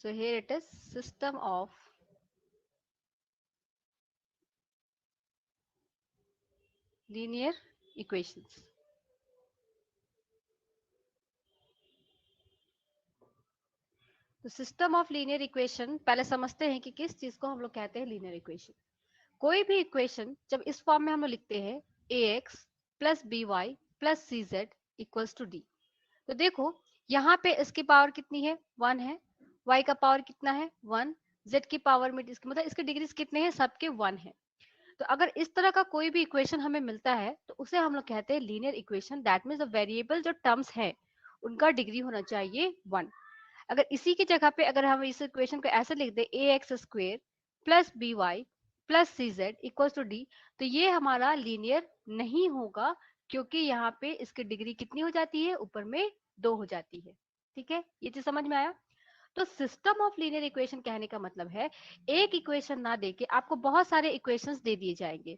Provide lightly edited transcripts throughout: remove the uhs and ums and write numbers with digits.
So here it is, system of linear equations. तो system of linear equation पहले समझते हैं कि किस चीज को हम लोग कहते हैं लीनियर इक्वेशन। कोई भी इक्वेशन जब इस फॉर्म में हम लोग लिखते हैं ax plus B Y plus C Z equals to D, तो देखो यहाँ पे इसकी पावर कितनी है 1 है, y का पावर कितना है 1, z की पावर में इसके मतलब इसके डिग्रीज कितने हैं सबके 1 है। तो अगर इस तरह का कोई भी इक्वेशन हमें मिलता है तो उसे हम लोग कहते हैं linear equation. That means the variable जो टर्म्स है उनका डिग्री होना चाहिए 1। अगर इसी की जगह पे अगर हम इस इक्वेशन को ऐसे लिख दे a x square plus B Y plus C z equal to D, तो ये हमारा लीनियर नहीं होगा, क्योंकि यहाँ पे इसकी डिग्री कितनी हो जाती है ऊपर में 2 हो जाती है। ठीक है, ये चीज समझ में आया। तो सिस्टम ऑफ लीनियर इक्वेशन कहने का मतलब है एक इक्वेशन ना देके आपको बहुत सारे इक्वेशंस दे दिए जाएंगे।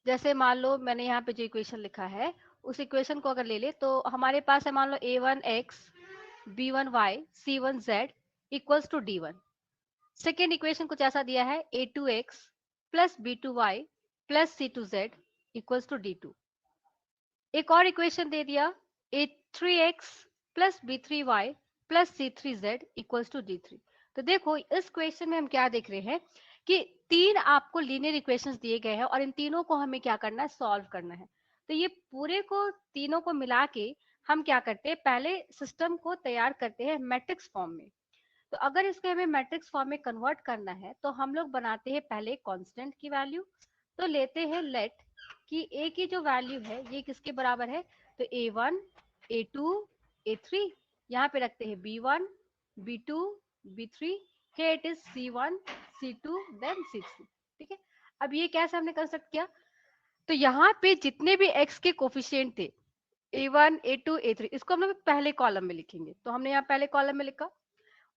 जैसे मान लो मैंने यहाँ पे जो इक्वेशन लिखा है उस इक्वेशन को अगर ले ले तो हमारे पास है मान लो a1x b1y c1z equals to d1। Second equation कुछ ऐसा दिया है a2x plus b2y plus c2z equals to d2। एक और इक्वेशन दे दिया a3x plus b3y plus c3z equals to d3। तो देखो इस क्वेश्चन में हम क्या देख रहे हैं कि 3 आपको लीनियर इक्वेशंस दिए गए हैं और इन तीनों को हमें क्या करना है सॉल्व करना है। तो ये पूरे को तीनों को मिला के हम क्या करते हैं पहले सिस्टम को तैयार करते हैं मैट्रिक्स फॉर्म में। तो अगर इसके हमें मैट्रिक्स फॉर्म में कन्वर्ट करना है तो हम लोग बनाते हैं पहले कांस्टेंट की वैल्यू। तो लेते हैं लेट कि a की जो वैल्यू है ये किसके बराबर है, तो a1 a2 a3, यहाँ पे रखते हैं b1 b2 b3, here it is c1 c2 then c3। ठीक है, अब ये कैसे हमने कंस्ट्रक्ट किया, तो यहाँ पे जितने भी x के कोफिशिएंट थे a1 a2 a3 इसको हम लोग पहले कॉलम में लिखेंगे। तो हमने यहाँ पहले कॉलम में लिखा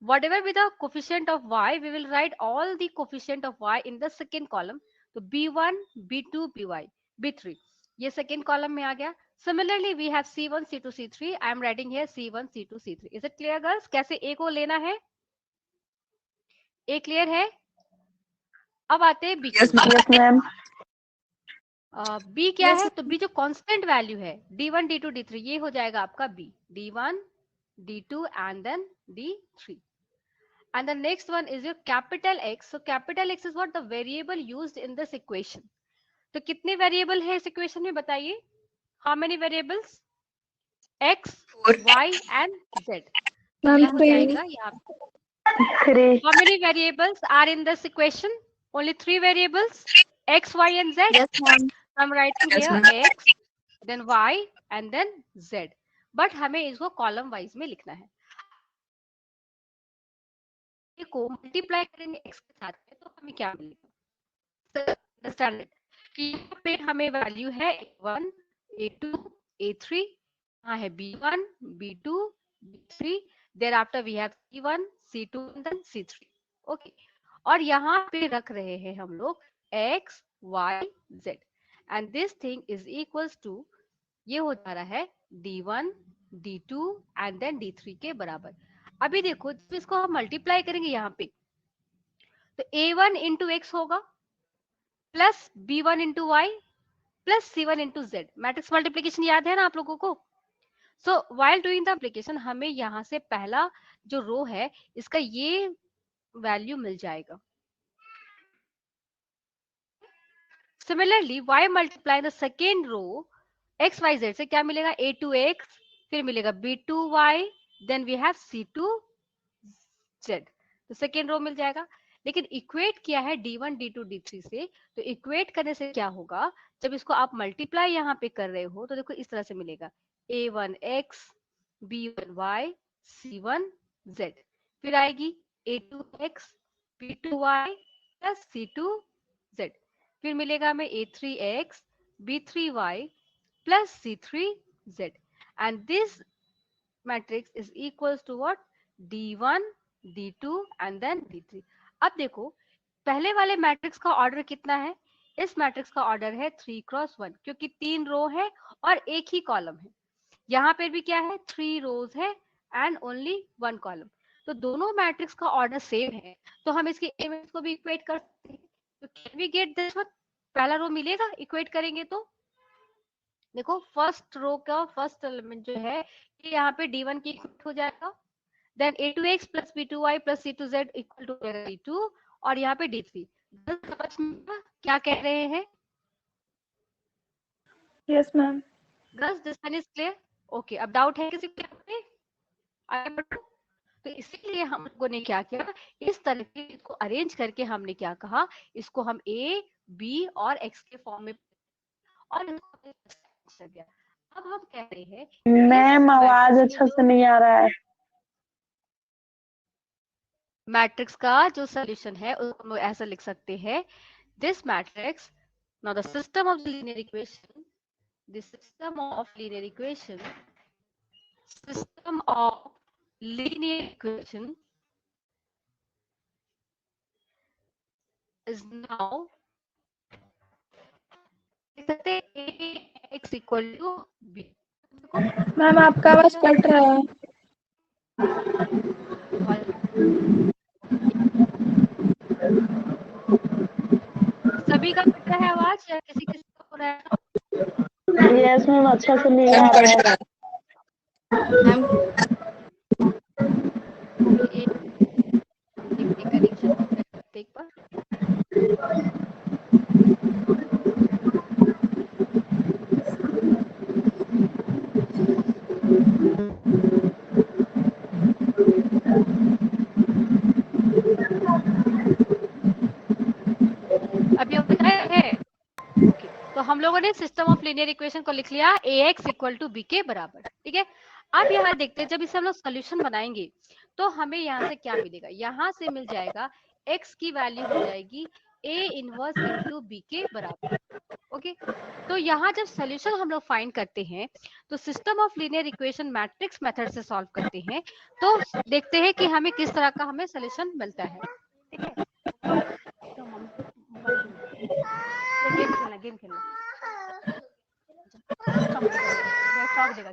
whatever be the coefficient of y, we will write all the coefficient of y in the second column. तो b1 b2 by b3 ये second column में आ गया। Similarly we have c1 c2 c3, I am writing here c1 c2 c3। is it clear girls, कैसे a को लेना है, a clear है। अब आते हैं b। Yes, ma'am. b क्या है, तो b जो कांस्टेंट वैल्यू है d1 d2 d3 ये हो जाएगा आपका b, d1 d2 and then d3। And the next one is your capital X. So capital X is what the variable used in this equation. तो कितने variable है इस equation में बताइए, how many variables, x, y and z। तो ये हो जाएगा यहाँ पे how many variables are in this equation, only 3 variables x, y and z। Yes, ma'am. I'm writing Yes, here ma'am. x then y and then z, but हमें इसको column wise में लिखना है। को मल्टीप्लाई करेंगे x के साथ में तो हमें क्या मिलेगा, अंडरस्टैंड कि यहाँ पे हमें वैल्यू है a1 a2 a3, यहाँ है b1 b2 b3, thereafter we have c1 c2 and then c3। Okay, और यहाँ पे रख रहे हैं हम लोग x y z and this thing is equals to ये हो जा रहा है d1 d2 and then d3 के बराबर। अभी देखो जब इसको हम मल्टीप्लाई करेंगे यहाँ पे तो a1 इंटू एक्स होगा plus b1 into Y plus c1 into Z. Matrix multiplication याद है ना आप लोगों को। So while doing the application हमें यहाँ से पहला जो रो है इसका ये वैल्यू मिल जाएगा। Similarly y multiply the second row X Y Z से क्या मिलेगा a2x, फिर मिलेगा b2y, then we have c2z। तो सेकेंड रो मिल जाएगा। लेकिन इक्वेट किया है d1 d2 d3 से, तो इक्वेट करने से क्या होगा, जब इसको आप मल्टीप्लाई यहाँ पे कर रहे हो तो देखो इस तरह से मिलेगा a1x b1y c1z, फिर आएगी a2x b2y प्लस c2z, फिर मिलेगा हमें a3x b3y plus c3z and this matrix is equals to what, d1 d2 and then d3। अब देखो पहले वाले मैट्रिक्स का ऑर्डर कितना है, इस मैट्रिक्स का ऑर्डर है 3 क्रॉस 1 क्योंकि 3 रो है और एक ही कॉलम है। यहाँ पे भी क्या है 3 रोज है एंड ओनली वन कॉलम। तो दोनों मैट्रिक्स का ऑर्डर सेम है, तो हम इसके एलिमेंट्स को भी इक्वेट कर सकते हैं। तो can we get this one? पहला रो मिलेगा इक्वेट करेंगे तो देखो फर्स्ट रो का फर्स्ट एलिमेंट जो है ये यहाँ पे d1 की इक्वल हो जाएगा, then a2x plus b2y plus c2z equal to d2 और यहाँ पे d3। समझ में क्या कह रहे हैं? Yes ma'am. Girls this one is clear? Okay, अब डाउट है किसी को यहाँ पे? आगे बढ़ो। तो इसीलिए हम लोगों ने क्या किया, इस तरह के इसको अरेंज करके हमने क्या कहा, इसको हम a b और x के फॉर्म में और इसको दिया। अब हम कह रहे हैं मैम आवाज अच्छा से नहीं आ रहा है। मैट्रिक्स का जो सॉल्यूशन है उसको हम ऐसा लिख सकते हैं, this matrix, now the system of linear equation, the system of linear equation, system of linear equation is now x equal to b। Ma'am आपका आवाज कट रहा है। सभी का कट रहा है आवाज या किसी किसी का हो रहा है? यस मैम अच्छा से नहीं आ रहा है। ओके, एक कनेक्शन को चेक करते एक बार। अभी बताया है। ओके, तो हम लोगों ने सिस्टम ऑफ लीनियर इक्वेशन को लिख लिया ax इक्वल टू b के बराबर, ठीक है। अब यहाँ देखते हैं जब इसे हम लोग सोल्यूशन बनाएंगे तो हमें यहाँ से क्या मिलेगा, यहाँ से मिल जाएगा x की वैल्यू हो जाएगी a इनवर्स इनटू b के बराबर। ओके, तो यहाँ जब सोल्यूशन हम लोग फाइंड करते हैं तो system of linear equation matrix method से सॉल्व करते हैं, तो देखते हैं कि हमें किस तरह का हमें सोल्यूशन मिलता है, ठीक है। तो मोबाइल गेम खेलना, गेम खेलना फ्रॉक देगा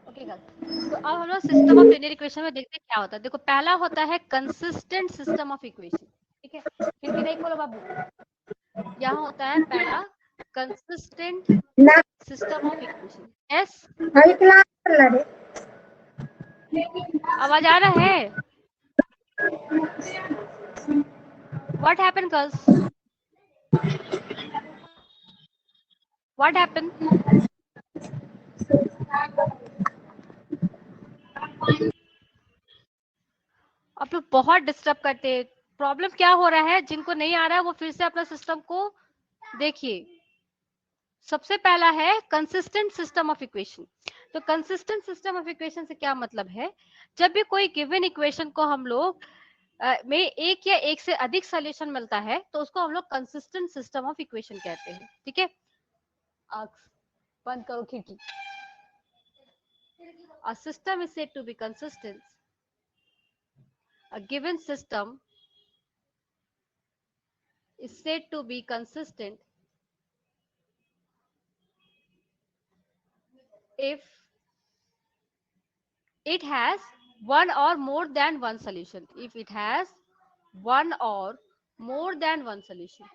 ओके गर्ल। तो अब हम लोग सिस्टम ऑफ लीनियर इक्वेशन में देखते हैं क्या होता है। देखो पहला होता है कंसिस्टेंट सिस्टम ऑफ इक्वेशन, ठीक है। खिड़की नहीं खोलो बाबू। यहाँ होता है पहला consistent system of equation. Yes, आवाज आ रहा है? What happen girls? What happen? आप लोग बहुत डिस्टर्ब करते हैं। प्रॉब्लम क्या हो रहा है, जिनको नहीं आ रहा है वो फिर से अपना सिस्टम को देखिए। सबसे पहला है कंसिस्टेंट सिस्टम ऑफ इक्वेशन। तो कंसिस्टेंट सिस्टम ऑफ इक्वेशन से क्या मतलब है, जब भी कोई गिवन इक्वेशन को हम लोग में एक या एक से अधिक सॉल्यूशन मिलता है तो उसको हम लोग कंसिस्टेंट सिस्टम ऑफ इक्वेशन कहते हैं, ठीक है। बंद करो खिड़की। A system is said to be consistent. A given system is said to be consistent if it has one or more than one solution. If it has one or more than one solution.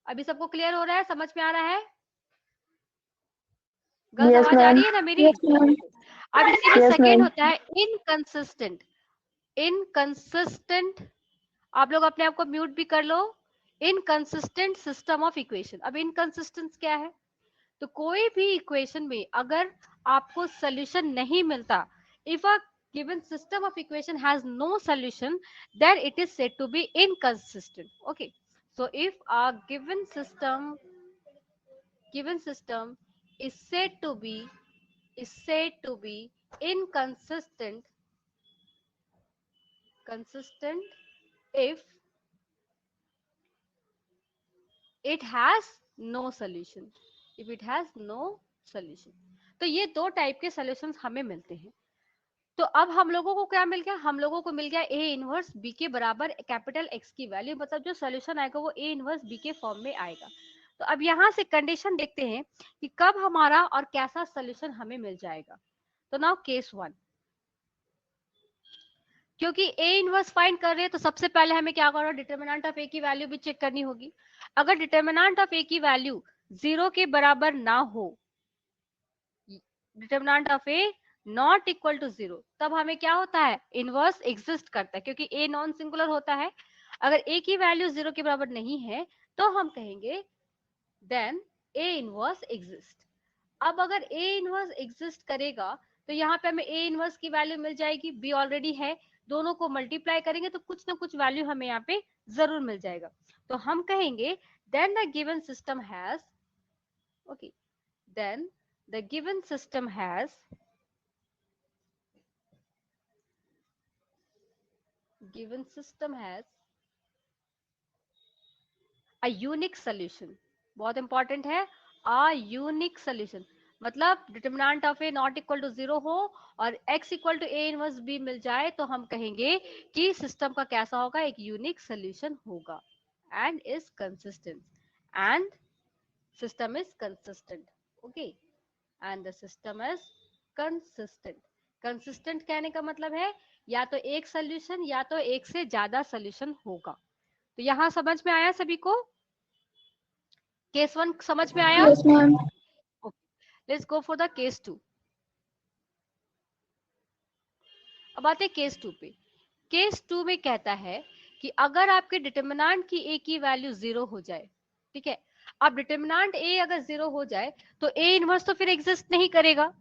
अभी सबको clear हो रहा है, समझ में आ रहा है? Girls आवाज आ रही है ना मेरी? अब इसी में सेकेंड होता है इनकंसिस्टेंट। इनकंसिस्टेंट, आप लोग अपने आप को म्यूट भी कर लो। Inconsistent system of equation. अब इनकंसिस्टेंस क्या है, तो कोई भी इक्वेशन में अगर आपको सोल्यूशन नहीं मिलता, if a given system of equation has no solution, then it is said to be inconsistent. Okay, so if a given system is said to be inconsistent if it has no solution, if it has no solution। तो ये दो type के solutions हमें मिलते हैं। तो अब हम लोगों को क्या मिल गया, हम लोगों को मिल गया ए इनवर्स बी के बराबर कैपिटल एक्स की वैल्यू, मतलब जो सोल्यूशन आएगा वो ए इनवर्स बी के फॉर्म में आएगा। तो अब यहाँ से कंडीशन देखते हैं कि कब हमारा और कैसा सोल्यूशन हमें मिल जाएगा। तो नाउ केस 1, क्योंकि ए इनवर्स फाइंड कर रहे हैं तो सबसे पहले हमें क्या करना, डिटर्मिनेंट ऑफ ए की वैल्यू भी चेक करनी होगी। अगर डिटर्मिनेंट ऑफ ए की वैल्यू 0 के बराबर ना हो, determinant of A not equal to 0, तब हमें क्या होता है, इनवर्स एग्जिस्ट करता है, क्योंकि ए नॉन सिंगुलर होता है। अगर ए की वैल्यू 0 के बराबर नहीं है तो हम कहेंगे देन ए इनवर्स एग्जिस्ट। अब अगर ए इनवर्स एग्जिस्ट करेगा तो यहाँ पे हमें ए इनवर्स की वैल्यू मिल जाएगी, बी ऑलरेडी है, दोनों को मल्टीप्लाई करेंगे तो कुछ ना कुछ वैल्यू हमें यहाँ पे जरूर मिल जाएगा। तो हम कहेंगे then the given system has, okay, then the given system has a unique solution। बहुत इंपॉर्टेंट है, a unique solution, मतलब determinant of A not equal to 0 हो और x equal to A inverse b मिल जाए तो हम कहेंगे कि सिस्टम का कैसा होगा, एक यूनिक सोल्यूशन होगा and is consistent, and system is consistent, okay, and the system is consistent. Consistent कहने का मतलब है या तो एक सोल्यूशन या तो एक से ज्यादा सोल्यूशन होगा। तो यहां समझ में आया सभी को, केस 1 समझ में आया? Yes ma'am. Let's go for the case 2। अब आते हैं केस 2 पे। केस 2 में कहता है कि अगर आपके डिटर्मिनेंट की ए की वैल्यू 0 हो जाए, ठीक है, अब डिटर्मिनेंट ए अगर 0 हो जाए तो ए इनवर्स तो फिर एग्जिस्ट नहीं करेगा,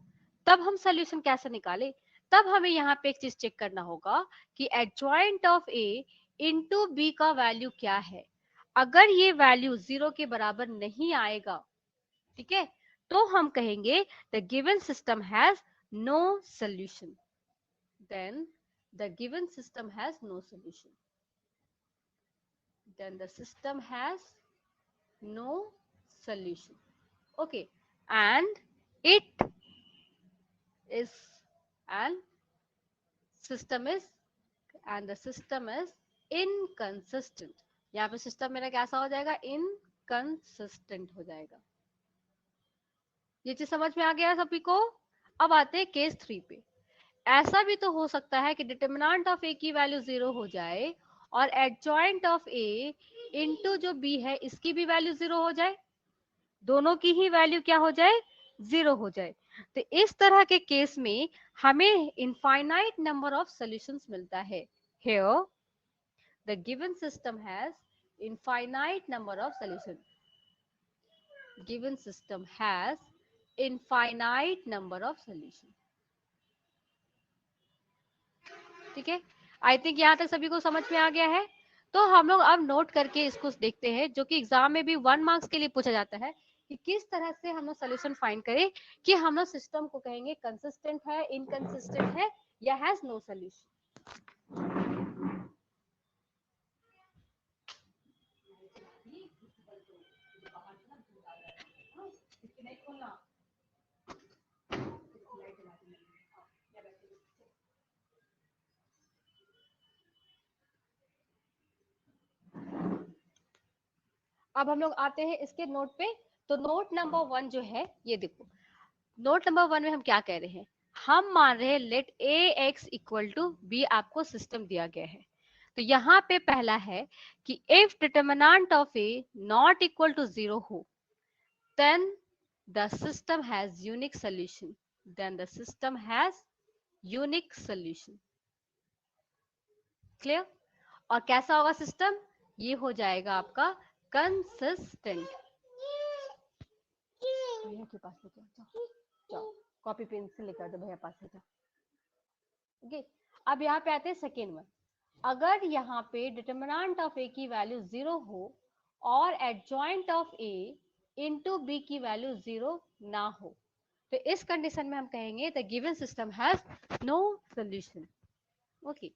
तब हम सोल्यूशन कैसे निकाले? तब हमें यहाँ पे एक चीज चेक करना होगा कि adjoint of A into B का वैल्यू क्या है। अगर ये वैल्यू 0 के बराबर नहीं आएगा, ठीक है, तो हम कहेंगे the given system has no solution, then the given system has no solution, then the system has no solution, okay, and it is, and system is, and the system is inconsistent। यहाँ पे system मेरा कैसा हो जाएगा, inconsistent हो जाएगा। ये चीज समझ में आ गया सभी को? अब आते हैं केस 3 पे। ऐसा भी तो हो सकता है कि डिटर्मिनेंट ऑफ ए की वैल्यू 0 हो जाए और एडजॉइंट ऑफ ए इनटू जो बी है इसकी भी वैल्यू 0 हो जाए, दोनों की ही वैल्यू क्या हो जाए, 0 हो जाए। तो इस तरह के केस में हमें इनफाइनाइट नंबर ऑफ सॉल्यूशंस मिलता है। Here the given system has infinite number of solution, given system has infinite number of solution, ठीक है। आई थिंक यहाँ तक सभी को समझ में आ गया है। तो हम लोग अब नोट करके इसको देखते हैं, जो कि एग्जाम में भी 1 मार्क्स के लिए पूछा जाता है कि किस तरह से हम लोग सोल्यूशन फाइंड करें कि हम लोग सिस्टम को कहेंगे कंसिस्टेंट है, इनकंसिस्टेंट है या हैज नो सोल्यूशन। अब हम लोग आते हैं इसके नोट पे। तो नोट नंबर 1 जो है, ये देखो, नोट नंबर 1 में हम क्या कह रहे हैं, हम मान रहे हैं let A X equal to B, आपको सिस्टम दिया गया है। तो यहाँ पे पहला है कि if determinant of A not equal to 0 हो, then the system has unique solution, then the system has unique solution, clear? और कैसा होगा सिस्टम, ये हो जाएगा आपका कंसिस्टेंट। भैया के पास लेकर जाओ, जाओ कॉपी पेंसिल लेकर दो भैया पास लेकर, ओके। अब यहाँ पे आते हैं सेकेंड वन। अगर यहाँ पे डिटर्मिनेंट ऑफ ए की वैल्यू 0 हो और adjoint of A into B की वैल्यू 0 ना हो, तो इस कंडीशन में हम कहेंगे the given system has no solution, okay,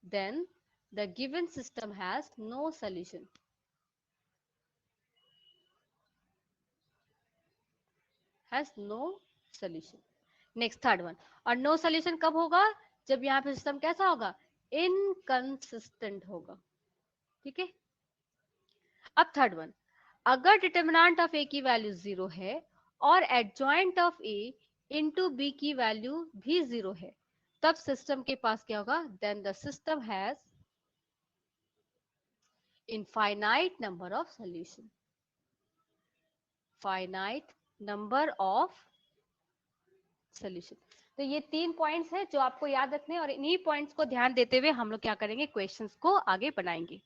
then the given system has no solution, has no solution. Next third one, और नो सॉल्यूशन कब होगा, जब यहाँ पे सिस्टम कैसा होगा, इनकंसिस्टेंट होगा। ठीक है, अब थर्ड वन, अगर डिटर्मिनेंट ऑफ ए की वैल्यू 0 है और adjoint of A into B की वैल्यू भी 0 है, तब सिस्टम के पास क्या होगा, then the system has infinite number of solution, finite number of solution. तो ये 3 पॉइंट्स हैं जो आपको याद रखने हैं और इन्हीं पॉइंट्स को ध्यान देते हुए हम लोग क्या करेंगे, क्वेश्चंस को आगे बढ़ाएंगे।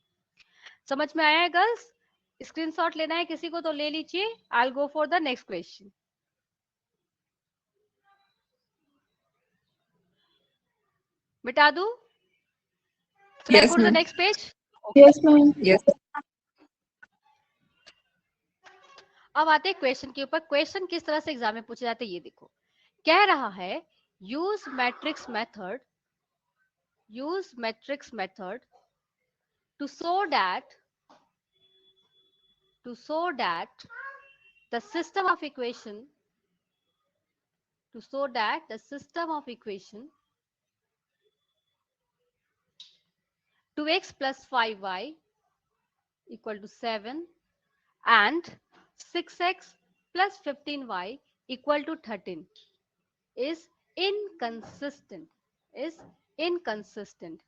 समझ में आया है गर्ल्स? स्क्रीनशॉट लेना है किसी को तो ले लीजिए। I will go for the next question. मिटा दूं? Should I Yes, go to the ma'am. next page? Yes, ma'am. Yes. अब आते हैं क्वेश्चन के ऊपर। क्वेश्चन किस तरह से एग्जाम में पूछे जाते हैं ये देखो। कह रहा है use matrix method, use matrix method to show that the system of equation, to show that the system of equation 2x plus 5y equal to 7 and 6x plus 15y equal to 13 is inconsistent, is inconsistent।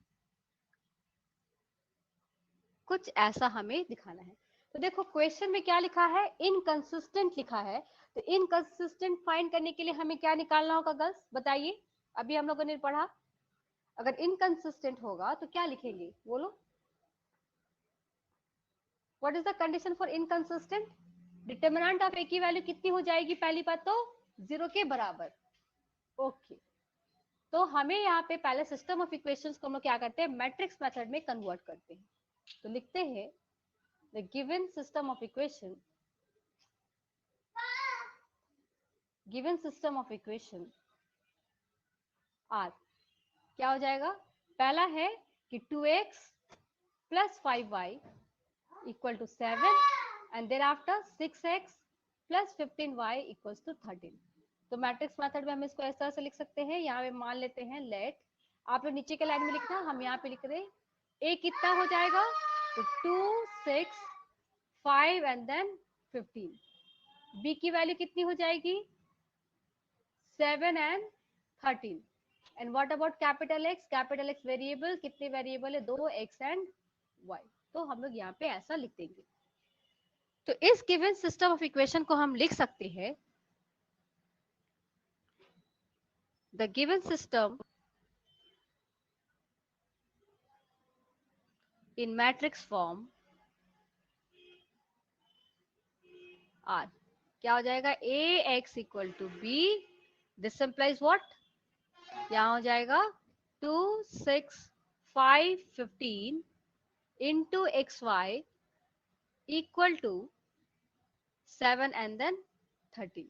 कुछ ऐसा हमें दिखाना है। तो देखो question में क्या लिखा है, इनकंसिस्टेंट लिखा है। तो इनकंसिस्टेंट फाइंड करने के लिए हमें क्या निकालना होगा गर्ल्स, बताइए। अभी हम लोगों ने पढ़ा, अगर इनकंसिस्टेंट होगा तो क्या लिखेंगे, बोलो। What is the condition for inconsistent? Determinant of ए की वैल्यू कितनी हो जाएगी, पहली बात तो 0 के बराबर। ओके, तो हमें यहाँ पे पहले सिस्टम ऑफ इक्वेशंस को हम लोग क्या करते हैं, मैट्रिक्स मेथड में कन्वर्ट करते हैं। तो लिखते हैं the given system of equation are, क्या हो जाएगा, पहला है कि 2x plus 5y equal to 7 and thereafter 6x plus 15y equals to 13। तो मैट्रिक्स मेथड में हम इसको इस तरह से लिख सकते हैं। यहाँ पे मान लेते हैं लेट, आप लोग नीचे के लाइन में लिखना, हम यहाँ पे लिख रहे हैं a कितना हो जाएगा, तो 2 6 5 एंड देन 15। b की वैल्यू कितनी हो जाएगी, 7 and 13। And what about capital x, capital x variable, कितने वेरिएबल है, 2 x एंड y। तो हम लोग यहाँ पे ऐसा लिख देंगे। तो इस गिवन सिस्टम ऑफ इक्वेशन को हम लिख सकते हैं, the given system in matrix form are, क्या हो जाएगा, a x equal to b, this implies what, यहाँ हो जाएगा 2 6 5 15 into xy equal to 7 and then 13।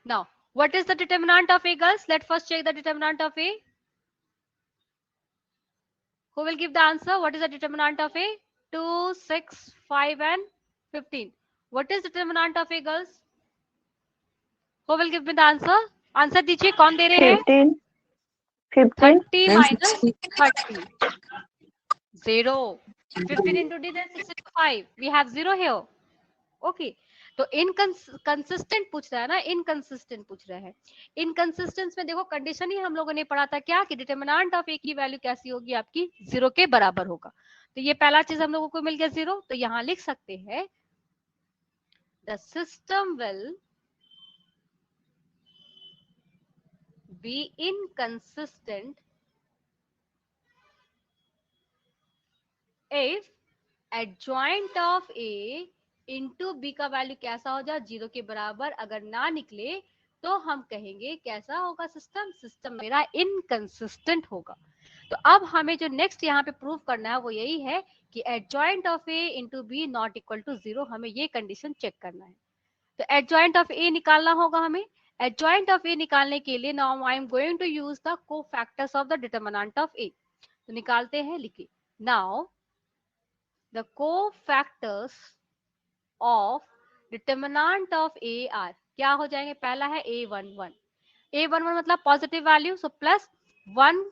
Now, what is the determinant of a, girls? Let's first check the determinant of a. Who will give the answer? What is the determinant of a? 2 6 5 and 15। What is the determinant of a, girls? Who will give me the answer? Answer दीजिए, कौन दे रहे हैं? 15 30 minus 30, 0। 15 into d, then 6 into 5, we have 0 here। Okay, तो inconsistent पूछ रहा है ना, inconsistent पूछ रहा है। इनकंसिस्टेंस में देखो कंडीशन ही हम लोगों ने पढ़ा था क्या, कि डिटर्मिनेंट ऑफ ए की वैल्यू कैसी होगी, आपकी 0 के बराबर होगा। तो ये पहला चीज हम लोगों को मिल गया 0। तो यहाँ लिख सकते हैं the system will be inconsistent if adjoint of A into B का वैल्यू कैसा हो जाए, 0 के बराबर। अगर ना निकले तो हम कहेंगे कैसा होगा सिस्टम, सिस्टम मेरा इनकंसिस्टेंट होगा। तो अब हमें जो नेक्स्ट यहाँ पे प्रूव करना है वो यही है कि adjoint of A into B not equal to 0, हमें ये कंडीशन चेक करना है। तो एडजॉइंट ऑफ ए निकालना होगा हमें। एडजॉइंट ऑफ ए निकालने के लिए now I am going to use the cofactors of the determinant of a. तो निकालते हैं, लिखिए now the cofactors of determinant of a are, क्या हो जाएंगे, पहला है a11, a11 मतलब पॉजिटिव वैल्यू, सो प्लस 1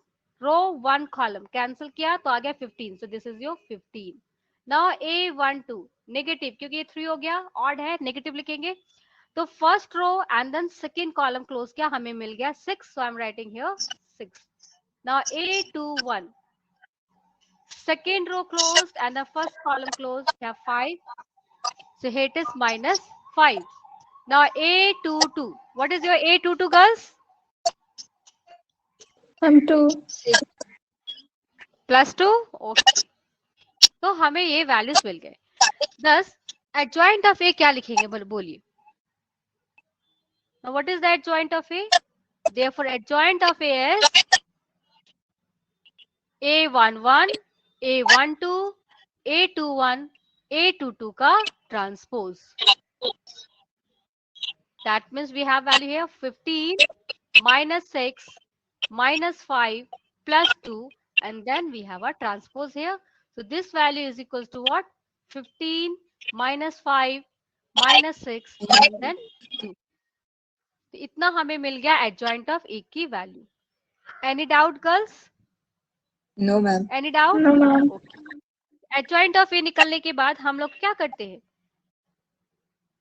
रो 1 कॉलम, कैंसिल किया तो आ गया 15, so this is your 15. Now A12 negative, क्योंकि ये 3 हो गया, ऑड है, नेगेटिव लिखेंगे. तो first row and then second column close किया, हमें मिल गया 6, so I am writing here 6. Now A21 second row closed and the first column closed, we have 5, so here it is minus 5. Now A22, what is your A22 girls? M2. Plus 2, okay. तो हमें ये values मिल गए. thus adjoint of A क्या लिखेंगे बोलिए. Now what is the adjoint of A? Therefore adjoint of A is A11, A12, A21, A22 का transpose. That means we have value here 15 minus 6 minus 5 plus 2, and then we have a transpose here. So this value is equals to what? 15 minus 5 minus 6 and then 2. तो इतना हमें मिल गया adjoint of A की value. Any doubt girls? No ma'am. Any doubt? No ma'am. Okay. Adjoint of A निकलने के बाद हम लोग क्या करते हैं?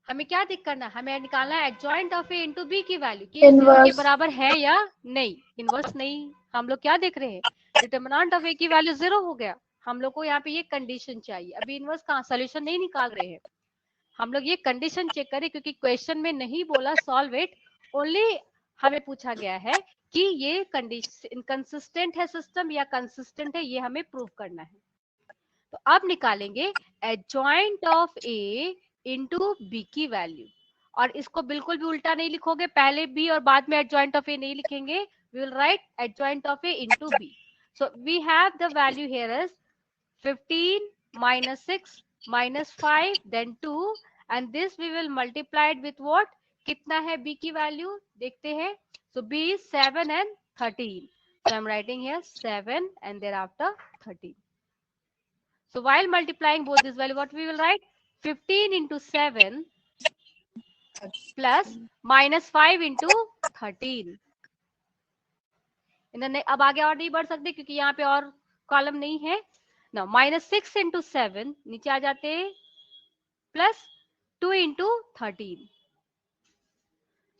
हमें क्या दिख करना है, हमें निकालना है adjoint of A into B की वैल्यू कि ये 0 के बराबर है या नहीं. इनवर्स नहीं, हम लोग क्या देख रहे हैं, डिटरमिनेंट ऑफ ए की वैल्यू 0 हो गया. हम लोग को यहाँ पे ये कंडीशन चाहिए. अभी इनवर्स का सोल्यूशन नहीं निकाल रहे हैं, हम लोग ये कंडीशन चेक करें, क्योंकि क्वेश्चन में नहीं बोला सॉल्व इट, ओनली हमें पूछा गया है कि ये कंडीशन इनकंसिस्टेंट है सिस्टम या कंसिस्टेंट है, ये हमें प्रूव करना है. तो अब निकालेंगे adjoint of A into B की वैल्यू, और इसको बिल्कुल भी उल्टा नहीं लिखोगे, पहले बी और बाद में एडजॉइंट ऑफ ए नहीं लिखेंगे. We will write adjoint of A into B. So we have the value here is 15 minus 6 minus 5 then 2, and this we will multiply it with what? कितना है b की value देखते हैं. So b is 7 and 13. So I'm writing here 7 and thereafter 13. So while multiplying both this value, what we will write? 15 into 7 plus minus 5 into 13. अब आगे और नहीं बढ़ सकते क्योंकि यहाँ पे और कॉलम नहीं है. Now minus 6 into 7 नीचे आ जाते हैं, plus 2 into 13.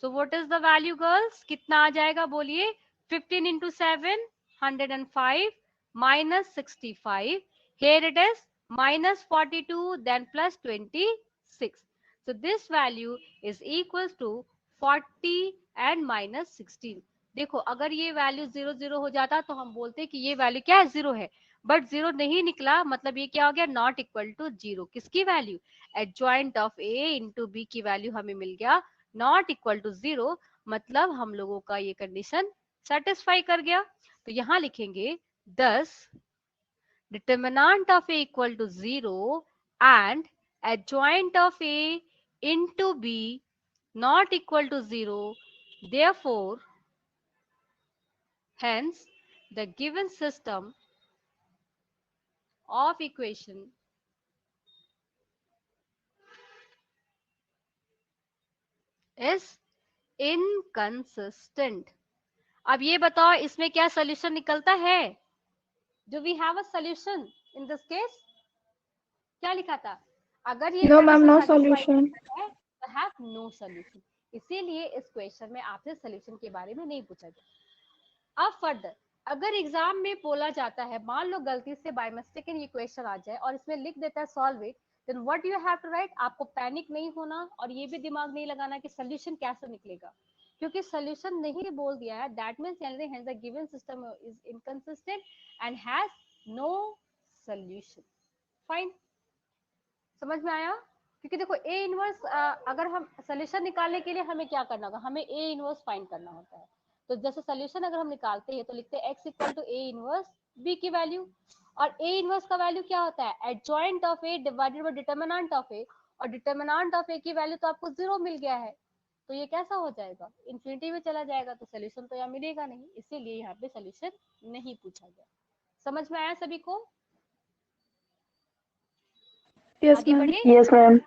So what is the value girls? कितना आ जाएगा बोलिए. 15 into 7 105 minus 65. Here it is minus 42 then plus 26. So this value is equals to 40 and minus 16. देखो अगर ये वैल्यू 0 0 हो जाता तो हम बोलते कि ये वैल्यू क्या है 0 है, बट 0 नहीं निकला, मतलब ये क्या हो गया नॉट इक्वल टू 0. किसकी value? Adjoint of A into B की वैल्यू हमें मिल गया नॉट इक्वल टू 0, मतलब हम लोगों का ये कंडीशन सेटिस्फाई कर गया. तो यहाँ लिखेंगे 10 determinant of A equal to 0 and adjoint of A into B not equal to 0. Therefore, hence the given system of equation is inconsistent. अब ये बताओ इसमें क्या सोल्यूशन निकलता है? Do we have a solution in this case? क्या लिखा था? अगर ये No ma'am, no solution. तो have no solution. इसीलिए इस क्वेश्चन में आपसे सोल्यूशन के बारे में नहीं पूछा गया. अब फर्दर अगर एग्जाम में बोला जाता है, मान लो गलती से बाय मिस्टेक ये क्वेश्चन आ जाए और इसमें लिख देता है solve it, then what you have to write. आपको पैनिक नहीं होना और ये भी दिमाग नहीं लगाना कि सोल्यूशन कैसे निकलेगा, क्योंकि सोल्यूशन नहीं बोल दिया है. That means hence the given system is inconsistent and has no solution. Fine, समझ में आया? क्योंकि देखो ए इनवर्स अगर हम सोल्यूशन निकालने के लिए हमें क्या करना होगा, हमें ए इनवर्स फाइंड करना होता है. तो जैसे सोल्यूशन अगर हम निकालते हैं तो लिखते हैं x equal to A inverse b की वैल्यू, और ए इनवर्स का वैल्यू क्या होता है adjoint of a divided by determinant of a, और डिटरमिनेंट ऑफ ए की वैल्यू तो आपको 0 मिल गया है, तो ये कैसा हो जाएगा इन्फिनिटी में चला जाएगा, तो सोल्यूशन तो यहाँ मिलेगा नहीं, इसीलिए यहाँ पे सोल्यूशन नहीं पूछा गया. समझ में आया सभी को? Yes ma'am. Yes ma'am.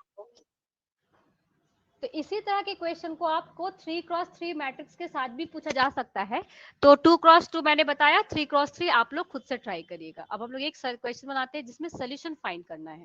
तो इसी तरह के क्वेश्चन को आपको 3x3 मैट्रिक्स के साथ भी पूछा जा सकता है। तो 2x2 मैंने बताया, 3x3 आप लोग खुद से ट्राई करिएगा। अब हम लोग एक क्वेश्चन बनाते हैं जिसमें सोल्यूशन फाइंड करना है।